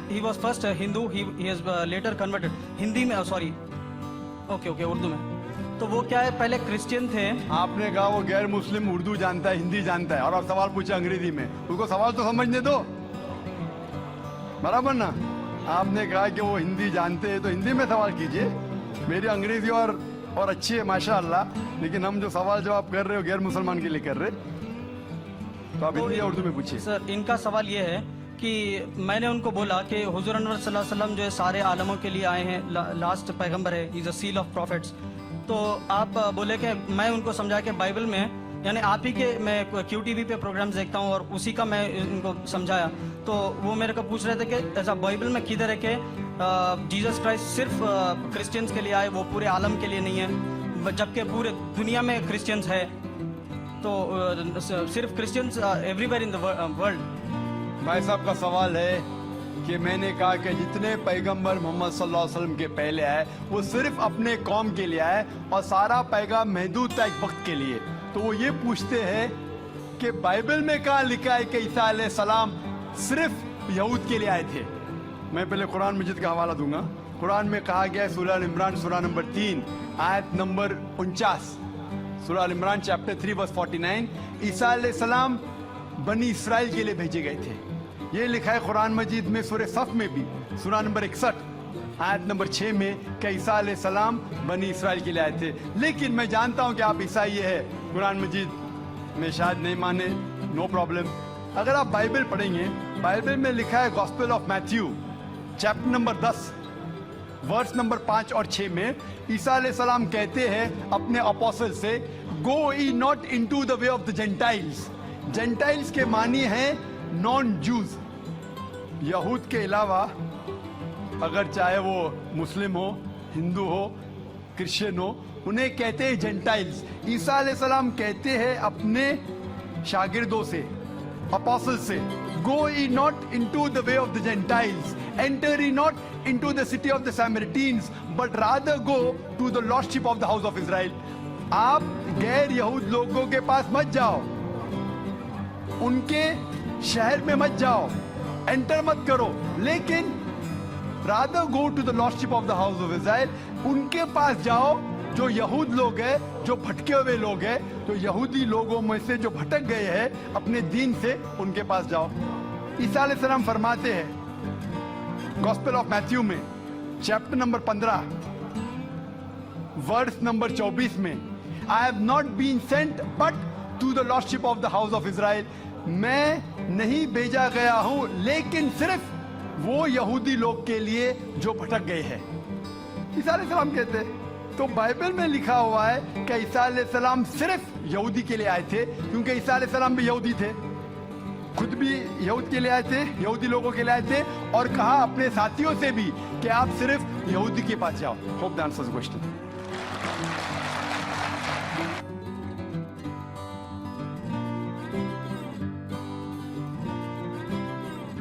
he was first Hindu, he has later converted. Hindi में sorry, okay Urdu में। तो वो क्या है, पहले क्रिश्चियन थे। आपने कहा वो गैर मुस्लिम उर्दू जानता है, हिंदी जानता है, और आप सवाल पूछे अंग्रेजी में, उसको सवाल तो समझने दो, बराबर ना। आपने कहा कि वो हिंदी जानते हैं तो हिंदी में सवाल कीजिए। मेरी अंग्रेजी और अच्छी है माशाअल्लाह, लेकिन हम जो सवाल जवाब कर रहे हो गैर मुसलमान के लिए कर रहे, तो आप हिंदी या उर्दू में पूछिए। सर इनका सवाल ये है कि मैंने उनको बोला कि हुजूर अनवर सल्लल्लाहु अलैहि वसल्लम जो है सारे आलमों के लिए आए हैं, लास्ट पैगंबर है, is a seal of profits. तो आप बोले कि मैं उनको समझा कि बाइबल में, यानी आप ही के, मैं QTV पे प्रोग्राम्स देखता हूँ और उसी का मैं इनको समझाया। तो वो मेरे को पूछ रहे थे कि ऐसा बाइबल में किधर है कि जीसस क्राइस्ट सिर्फ क्रिश्चियंस के लिए आए, वो पूरे आलम के लिए नहीं है, जबकि पूरे दुनिया में क्रिश्चियंस है। तो सिर्फ Christians everywhere in the world. भाई साहब का सवाल है कि मैंने कहा कि जितने पैगंबर मोहम्मद सल्लल्लाहु अलैहि वसल्लम के पहले आए वो सिर्फ अपने कौम के लिए आए और सारा पैगाम महदूद था एक वक्त के लिए। तो वो ये पूछते हैं कि बाइबल में कहाँ लिखा है कि ईसा अलैहिस्सलाम सिर्फ यहूद के लिए आए थे। मैं पहले कुरान मजीद का हवाला दूंगा। कुरान में कहा गया है, सूरह इमरान सूरह नंबर 3 आयत नंबर 49, सूरह इमरान चैप्टर 3 वर्स 49, ईसा अलैहिस्सलाम बनी इसराइल के लिए भेजे गए थे। ये लिखा है कुरान मजीद में सूरह सफ में भी, सूरह नंबर 61 आयत नंबर 6 में कि ईसा अलैहिस्सलाम बनी इसराइल के लिए आए थे। लेकिन मैं जानता हूं कि आप ईसाई है, कुरान मजीद में शायद नहीं माने, नो प्रॉब्लम। अगर आप बाइबल पढ़ेंगे, बाइबल में लिखा है gospel of Matthew chapter number 10 verse number 5 और 6 में ईसा अलैहिस्सलाम कहते हैं अपने अपोस्टल से, go ye not into the way of the Gentiles. Gentiles के मानी हैं नॉन जूज, यहूद के अलावा, अगर चाहे वो मुस्लिम हो, हिंदू हो, क्रिश्चियन हो, उन्हें कहते हैं जेंटाइल्स। ईसा अलैहिस्सलाम कहते हैं अपने शागिर्दों से, अपोस्टल से, go ye not into the way of the Gentiles, enter ye not into the city of the Samaritans, but rather go to the lost sheep of the house of Israel. आप गैर यहूद लोगों के पास मत जाओ, उनके शहर में मत जाओ, एंटर मत करो, लेकिन rather go to the lost sheep of the house of Israel, उनके पास जाओ जो यहूद लोग हैं, जो भटके हुए लोग हैं, तो यहूदी लोगों में से जो भटक गए हैं अपने दीन से, उनके पास जाओ। ईसा अलैहिस्सलाम फरमाते हैं गॉस्पेल ऑफ मैथ्यू में चैप्टर नंबर 15 वर्स नंबर 24 में, I have not been sent but to the lost sheep of the house of Israel, मैं नहीं भेजा गया हूं लेकिन सिर्फ वो यहूदी लोग के लिए जो भटक गए हैं। ईसा अलैहिस्सलाम कहते हैं, तो बाइबल में लिखा हुआ है कि ईसा अलैहिस्सलाम सिर्फ यहूदी के लिए आए थे, क्योंकि ईसा अलैहिस्सलाम भी यहूदी थे, खुद भी यहूद के लिए आए थे, यहूदी लोगों के लिए आए थे, और कहा अपने साथियों से भी कि आप सिर्फ यहूदी के पास जाओ। Hope the answers question.